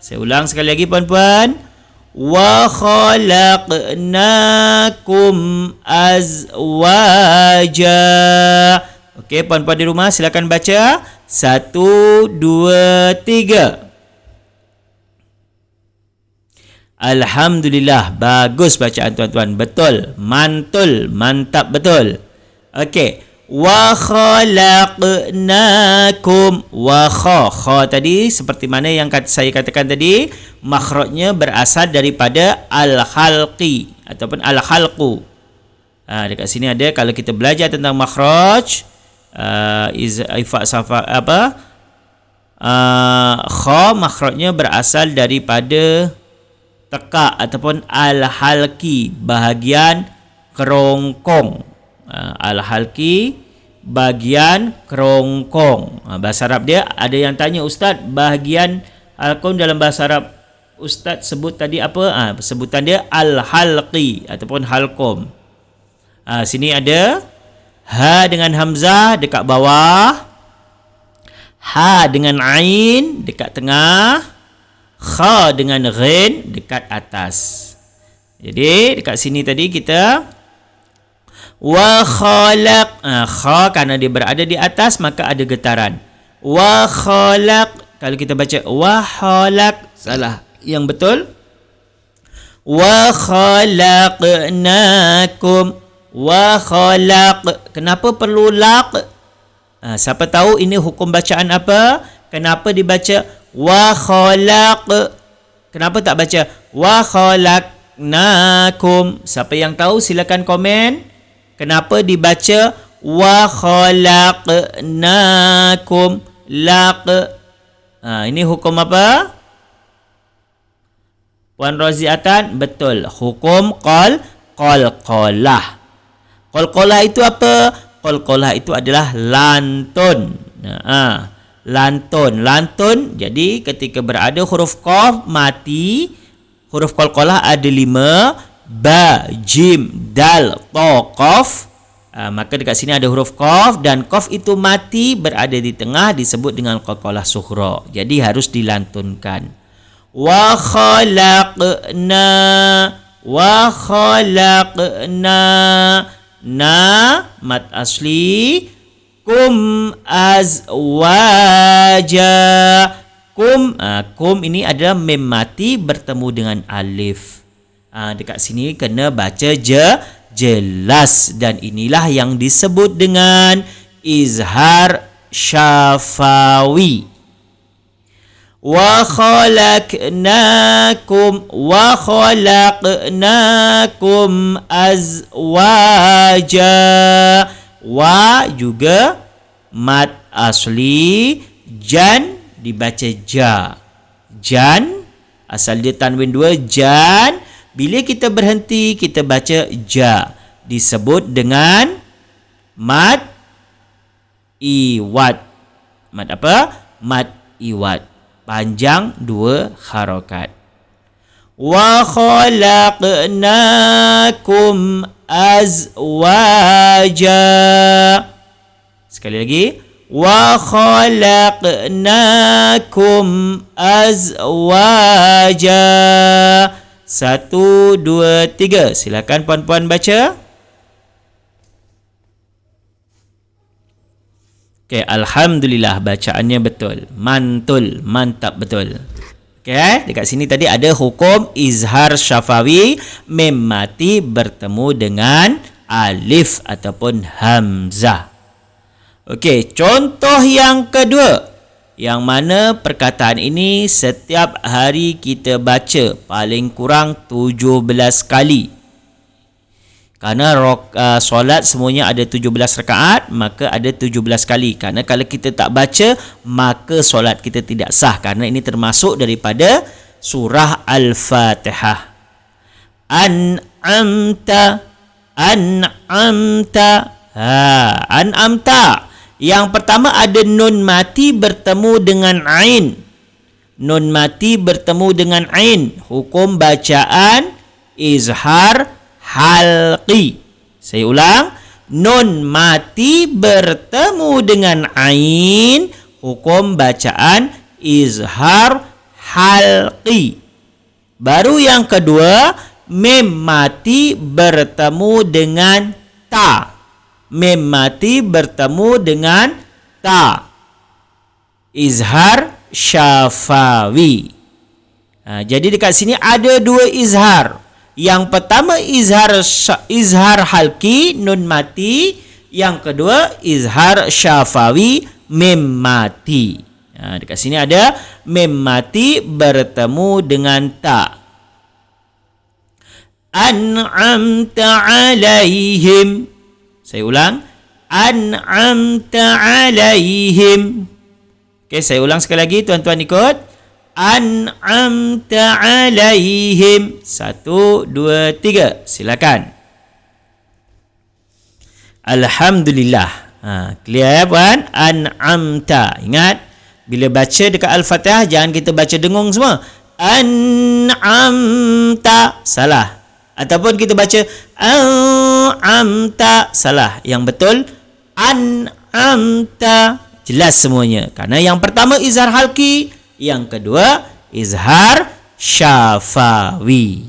Saya ulang sekali lagi puan-puan. Wa khalaqnakum azwaja. Okey, puan-puan di rumah silakan baca. 1, 2, 3. Alhamdulillah, bagus bacaan tuan-tuan. Betul, mantul, mantap betul. Okey, wa khalaqnakum. Wa kha tadi seperti mana yang saya katakan tadi, makhrajnya berasal daripada al-khalqi ataupun al-khalqu. Dekat sini ada, kalau kita belajar tentang makhraj, ifa safa kha makhrajnya berasal daripada tekak ataupun al-halqi, bahagian kerongkong. Al-halqi, bahagian kerongkong. Bahasa Arab dia, ada yang tanya, Ustaz, bahagian halqum dalam bahasa Arab Ustaz sebut tadi apa? Sebutan dia al-halqi ataupun halqum. Sini ada ha dengan hamzah dekat bawah, ha dengan ain dekat tengah, Kha dengan ghin dekat atas. Jadi dekat sini tadi kita wa khalaq. Kha kerana dia berada di atas maka ada getaran. Wa khalaq. Kalau kita baca wa khalaq, salah. Yang betul wa khalaqnakum. Wa khalaq. Kenapa perlu laq? Siapa tahu ini hukum bacaan apa? Kenapa dibaca wa khalaq? Kenapa tak baca wa khalaqnakum? Siapa yang tahu silakan komen. Kenapa dibaca wa khalaqnakum? Laq. Ini hukum apa? Puan Roziatan, betul. Hukum qalqalah. Qalqalah itu apa? Qalqalah itu adalah lantun. Lantun. Jadi ketika berada huruf qaf mati, huruf qalqalah ada 5, ba, jim, dal, ta, qaf. Maka dekat sini ada huruf qaf dan qaf itu mati berada di tengah disebut dengan qalqalah sughra. Jadi harus dilantunkan. Wa khalaqna. Na mat asli. Kum azwaja. Kum ini adalah mim mati bertemu dengan alif. Dekat sini kena baca jelas, dan inilah yang disebut dengan izhar syafawi. Wa khalaqnakum azwaja. Wa juga mat asli, jan dibaca ja. Jan asal dia tanwin 2, jan. Bila kita berhenti kita baca ja, disebut dengan mad iwad. Mad apa? Mad iwad. Panjang 2 harakat. Wa khalaqnakum azwaja. Sekali lagi. Wa khalaqnakum azwaja. 1, 2, 3. Silakan puan-puan baca. Okey, alhamdulillah bacaannya betul. Mantul, mantap betul. Okey, dekat sini tadi ada hukum izhar syafawi, mim mati bertemu dengan alif ataupun hamzah. Okey, contoh yang kedua. Yang mana perkataan ini setiap hari kita baca paling kurang 17 kali. Kerana solat semuanya ada 17 rakaat, maka ada 17 kali. Kerana kalau kita tak baca, maka solat kita tidak sah. Kerana ini termasuk daripada surah Al-Fatihah. An'amta. An'amta. Yang pertama ada nun mati bertemu dengan ain. Nun mati bertemu dengan ain. Hukum bacaan izhar halqi. Saya ulang. Nun mati bertemu dengan ain. Hukum bacaan izhar halqi. Baru yang kedua, mim mati bertemu dengan ta. Mim mati bertemu dengan ta. Izhar syafawi. Jadi dekat sini ada 2 izhar. Yang pertama izhar halki, nun mati. Yang kedua izhar syafawi, mim mati. Dekat sini ada mim mati bertemu dengan ta. An'amta alaihim. Saya ulang. An'amta alaihim. Okey, saya ulang sekali lagi, tuan-tuan ikut. An'amta alaihim. 1, 2, 3. Silakan. Alhamdulillah. Clear puan? An'amta. Ingat, bila baca dekat Al-Fatihah jangan kita baca dengung semua. An'amta. Salah. Ataupun kita baca an'amta, salah. Yang betul an'amta. Jelas semuanya. Karena yang pertama izhar halki, yang kedua izhar syafawi.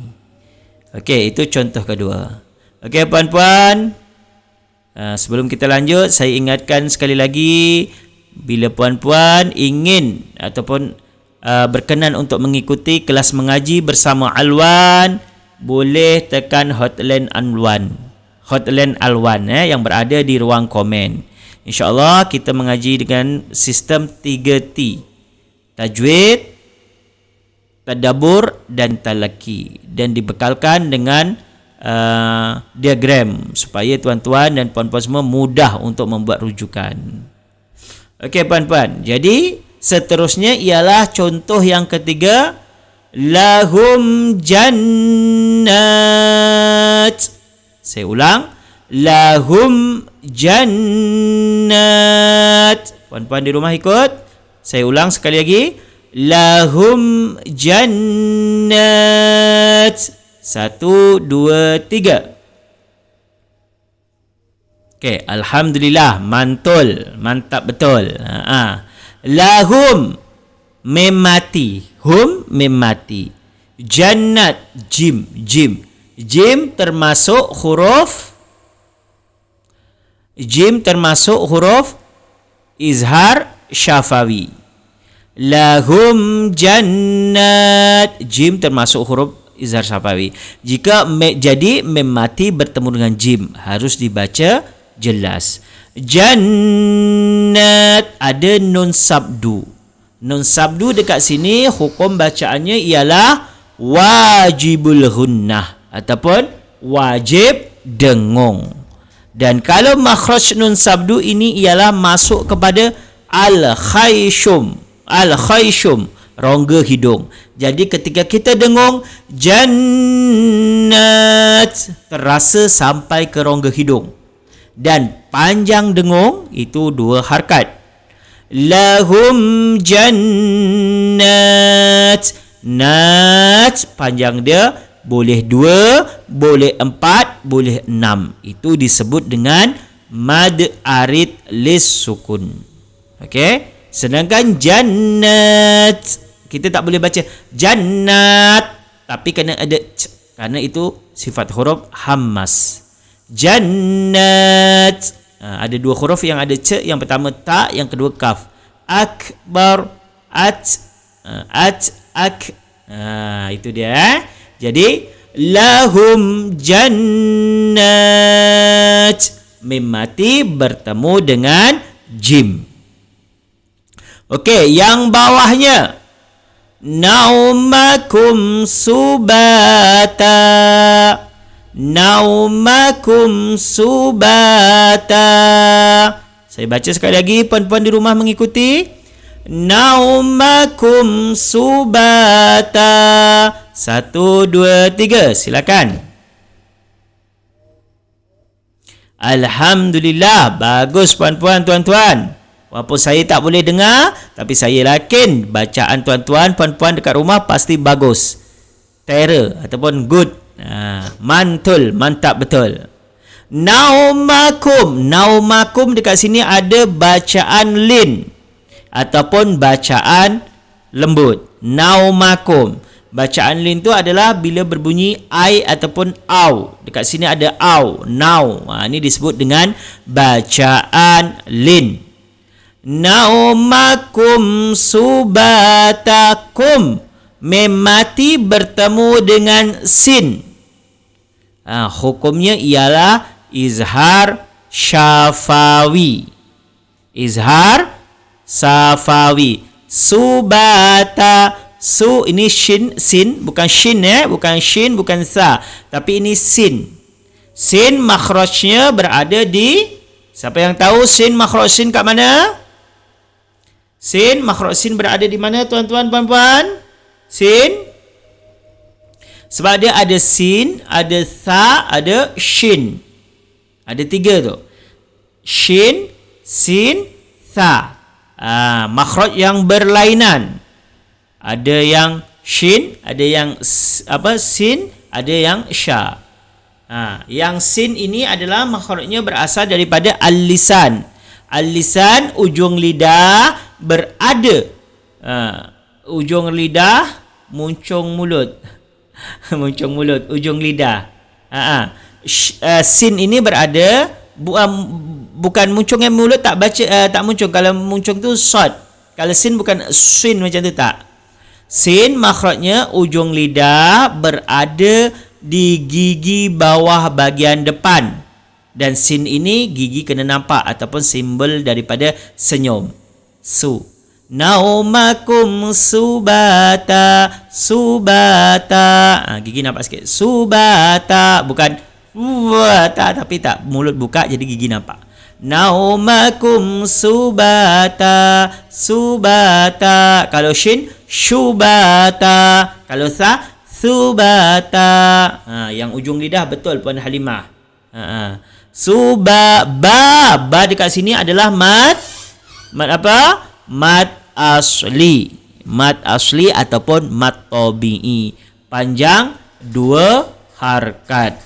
Okey, itu contoh kedua. Okey puan-puan, sebelum kita lanjut, saya ingatkan sekali lagi, bila puan-puan ingin ataupun berkenan untuk mengikuti kelas mengaji bersama Alwan, boleh tekan hotline Alwan yang berada di ruang komen. InsyaAllah kita mengaji dengan sistem 3T, tajwid, tadabbur dan talaki, dan dibekalkan dengan diagram supaya tuan-tuan dan puan-puan semua mudah untuk membuat rujukan. Okey puan-puan, jadi seterusnya ialah contoh yang ketiga, lahum jannat. Saya ulang, lahum jannat. Puan-puan di rumah ikut. Saya ulang sekali lagi, lahum jannat. 1, 2, 3. Okey, alhamdulillah, mantul, mantap betul. Lahum, mim mati, hum mim mati. Jannat, jim. Jim termasuk huruf izhar syafawi. Lahum jannat, jim termasuk huruf izhar syafawi. Jika jadi mim mati bertemu dengan jim, harus dibaca jelas. Jannat, ada nun sabdu. Nun sabdu dekat sini hukum bacaannya ialah wajibul hunnah ataupun wajib dengung. Dan kalau makhraj nun sabdu ini ialah masuk kepada al-khayshum, rongga hidung. Jadi ketika kita dengung, jannat terasa sampai ke rongga hidung. Dan panjang dengung itu 2 harkat. Lahum jannat, nat panjang dia boleh 2, boleh 4, boleh 6. Itu disebut dengan mad arid lis sukun. Okey, sedangkan jannat kita tak boleh baca jannat, tapi kena ada c, kerana itu sifat huruf hammas. Jannat, ada 2 huruf yang ada c, yang pertama ta, yang kedua kaf. Akbar, ak. Itu dia. Jadi lahum jannat, mim mati bertemu dengan jim. Okey, yang bawahnya naumakum subata. Naumakum subata. Saya baca sekali lagi, puan-puan di rumah mengikuti. Naumakum subata. 1, 2, 3. Silakan. Alhamdulillah, bagus puan-puan, tuan-tuan. Walaupun saya tak boleh dengar, tapi saya yakin bacaan tuan-tuan, puan-puan dekat rumah pasti bagus. Terror ataupun good. Mantul, mantap betul. Naumakum dekat sini ada bacaan lin ataupun bacaan lembut. Naumakum. Bacaan lin tu adalah bila berbunyi ai ataupun au. Dekat sini ada au, nau. Ini disebut dengan bacaan lin. Naumakum subatakum, mim mati bertemu dengan sin. Hukumnya ialah izhar syafawi. Izhar syafawi. Subata, su ini sin, bukan shin bukan shin, bukan sa, tapi ini sin. Sin makhrajnya berada di, siapa yang tahu sin makhraj sin kat mana? Sin makhraj sin berada di mana tuan-tuan puan-puan? Sin, sebab dia ada sin, ada tha, ada shin. Ada 3 tu. Shin, sin, tha. Makhraj yang berlainan. Ada yang shin, ada yang sin, ada yang sya. Yang sin ini adalah makhrajnya berasal daripada al-lisan. Al-lisan, ujung lidah berada ujung lidah, muncung mulut. Muncung mulut, ujung lidah. Sin ini berada bukan muncungnya mulut, tak baca tak muncung. Kalau muncung tu sod. Kalau sin bukan sin macam tu, tak. Sin makhrajnya ujung lidah berada di gigi bawah bahagian depan. Dan sin ini gigi kena nampak ataupun simbol daripada senyum. Naumakum subata. Gigi nampak sikit. Subata, bukan wata, tapi tak, mulut buka jadi gigi nampak. Naumakum subata. Kalau shin, syubata. Kalau sa, subata. Yang ujung lidah betul Puan Halimah. Ba dekat sini adalah mad apa? Mad asli. Mad asli ataupun mad tabi'i. Panjang 2 harkat.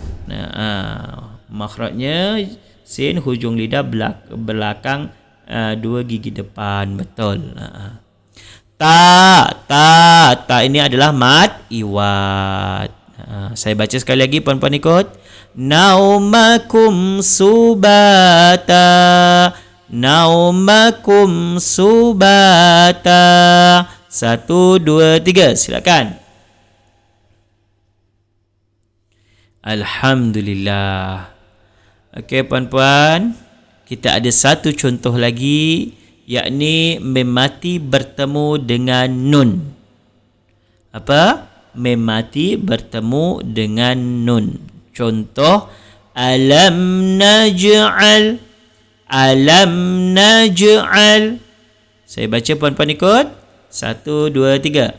Makhrajnya sin, hujung lidah belakang 2 gigi depan. Betul. Ta ini adalah mad iwad. Saya baca sekali lagi, puan-puan ikut. Naumakum subata. Naumakum subata. 1, 2, 3. Silakan. Alhamdulillah. Okey puan-puan, kita ada satu contoh lagi, yakni mem mati bertemu dengan nun. Apa? Mem mati bertemu dengan nun. Contoh, alam naj'al. Saya baca, puan-puan ikut. 1, 2, 3.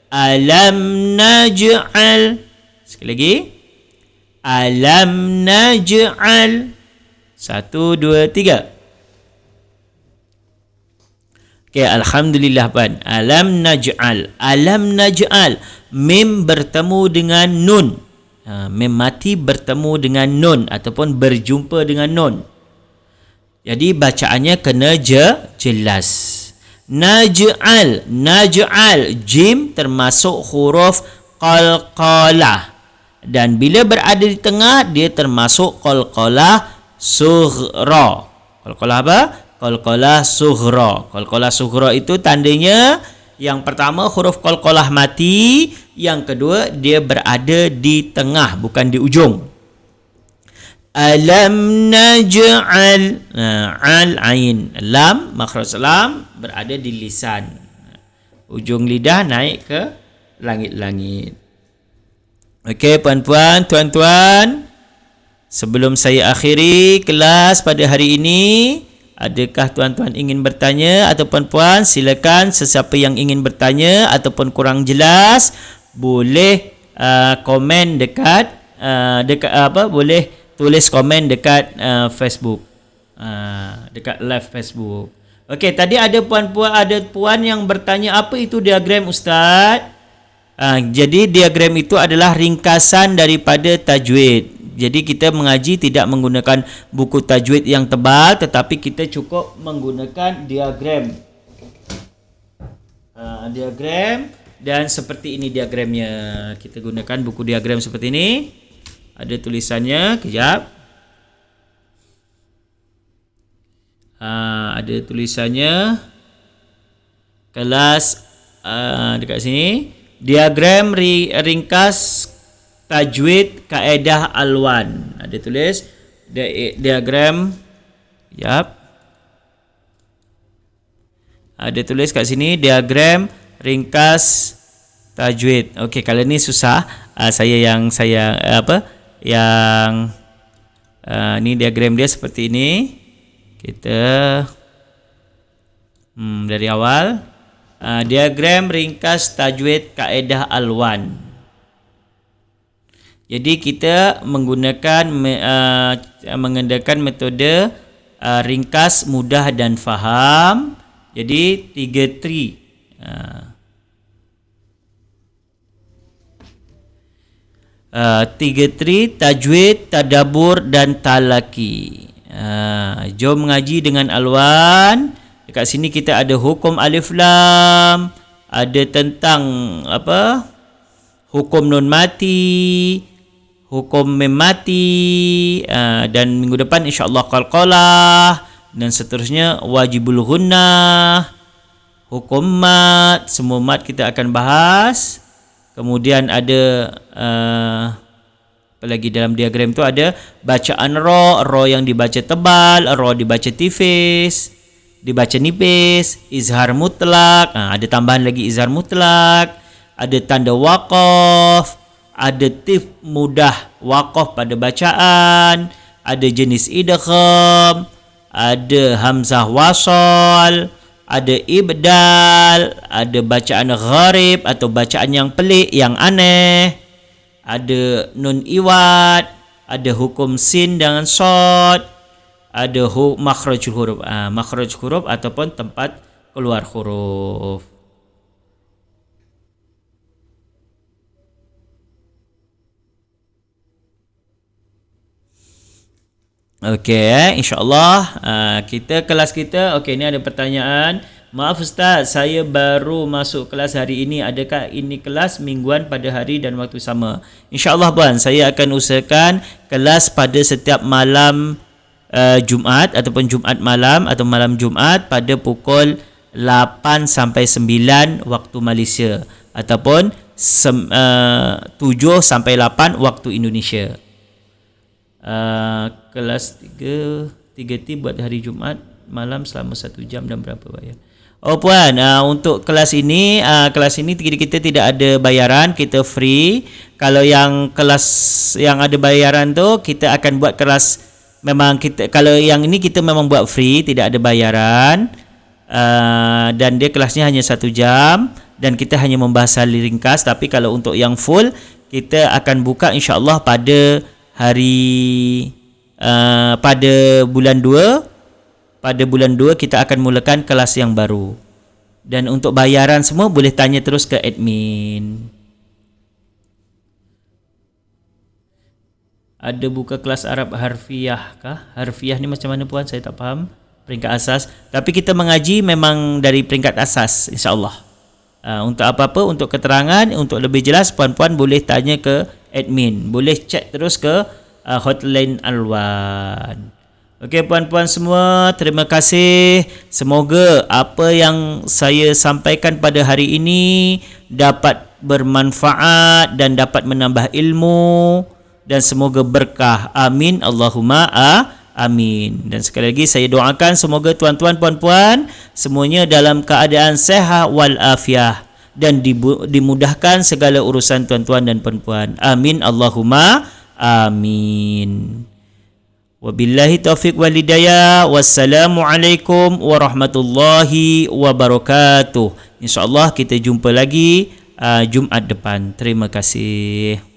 Alam naj'al. Sekali lagi. Alam naj'al. 1, 2, 3. Okay, alhamdulillah puan. Alam naj'al. Mim bertemu dengan nun. Mem mati bertemu dengan nun ataupun berjumpa dengan nun. Jadi bacaannya kena jelas. Naj'al. Jim termasuk huruf qalqalah. Dan bila berada di tengah, dia termasuk qalqalah sughra. Qalqalah apa? Qalqalah sughra. Qalqalah sughra itu tandanya yang pertama huruf qalqalah mati, yang kedua dia berada di tengah, bukan di ujung. Alam naj'al. Al ain. Lam, makhraj lam berada di lisan. Ujung lidah naik ke langit-langit. Okey puan-puan, tuan-tuan, sebelum saya akhiri kelas pada hari ini, adakah tuan-tuan ingin bertanya atau puan-puan? Silakan, sesiapa yang ingin bertanya ataupun kurang jelas boleh komen dekat boleh tulis komen dekat Facebook, dekat live Facebook. Okey, tadi ada puan yang bertanya apa itu diagram Ustaz? Jadi diagram itu adalah ringkasan daripada tajwid. Jadi kita mengaji tidak menggunakan buku tajwid yang tebal, tetapi kita cukup menggunakan diagram. Diagram, dan seperti ini diagramnya. Kita gunakan buku diagram seperti ini. Ada tulisannya, kejap. Ada tulisannya kelas dekat sini. Diagram ringkas tajwid kaedah alwan. Ada tulis diagram. Ada tulis kat sini diagram ringkas tajwid. Okey, kalau ni susah, ni diagram dia seperti ini. Kita dari awal. Diagram ringkas tajwid kaedah alwan. Jadi kita menggunakan metode ringkas, mudah dan faham. Jadi 3 tri. 3 tri, tajwid, tadabbur dan talaki. Jom mengaji dengan alwan. Dekat sini kita ada hukum alif lam, ada tentang apa? Hukum non mati, hukum mem mati, dan minggu depan insya-Allah qalqalah dan seterusnya wajibul ghunnah, hukum mat, semua mat kita akan bahas. Kemudian ada apa lagi dalam diagram tu ada bacaan ra yang dibaca tebal, ra dibaca tipis, dibaca nipis, izhar mutlak, ada tambahan lagi izhar mutlak, ada tanda waqaf, ada tif mudah waqaf pada bacaan, ada jenis idgham, ada hamzah wasal, ada ibdal, ada bacaan gharib atau bacaan yang pelik, yang aneh, ada nun iwad, ada hukum sin dengan sod, ada makhraj huruf, makhraj huruf ataupun tempat keluar huruf. Okey, insya-Allah kita kelas kita. Okey, ni ada pertanyaan. Maaf Ustaz, saya baru masuk kelas hari ini. Adakah ini kelas mingguan pada hari dan waktu sama? InsyaAllah Puan, saya akan usahakan kelas pada setiap malam Jumaat ataupun Jumaat malam atau malam Jumaat pada pukul 8 sampai 9 waktu Malaysia ataupun 7 sampai 8 waktu Indonesia. Kelas 3T buat hari Jumaat malam selama 1 jam dan berapa bayar? Oh Puan, untuk kelas ini kita tidak ada bayaran, kita free. Kalau yang kelas yang ada bayaran tu kita akan buat kelas, memang kita, kalau yang ini kita memang buat free, tidak ada bayaran, dan dia kelasnya hanya 1 jam dan kita hanya membahas hal ringkas. Tapi kalau untuk yang full kita akan buka insya-Allah pada hari pada bulan 2. Pada bulan 2 kita akan mulakan kelas yang baru. Dan untuk bayaran semua boleh tanya terus ke admin. Ada buka kelas Arab harfiah kah? Harfiah ni macam mana Puan? Saya tak faham. Peringkat asas. Tapi kita mengaji memang dari peringkat asas insya-Allah. Untuk apa-apa, untuk keterangan, untuk lebih jelas puan-puan boleh tanya ke admin. Boleh chat terus ke hotline Alwan. Okey puan-puan semua, terima kasih. Semoga apa yang saya sampaikan pada hari ini dapat bermanfaat dan dapat menambah ilmu dan semoga berkah. Amin Allahumma amin. Dan sekali lagi saya doakan semoga tuan-tuan puan-puan semuanya dalam keadaan sehat wal afiah dan dimudahkan segala urusan tuan-tuan dan puan-puan. Amin Allahumma amin. Wabillahi taufiq wal hidayah. Wassalamualaikum warahmatullahi wabarakatuh. InsyaAllah kita jumpa lagi Jumaat depan. Terima kasih.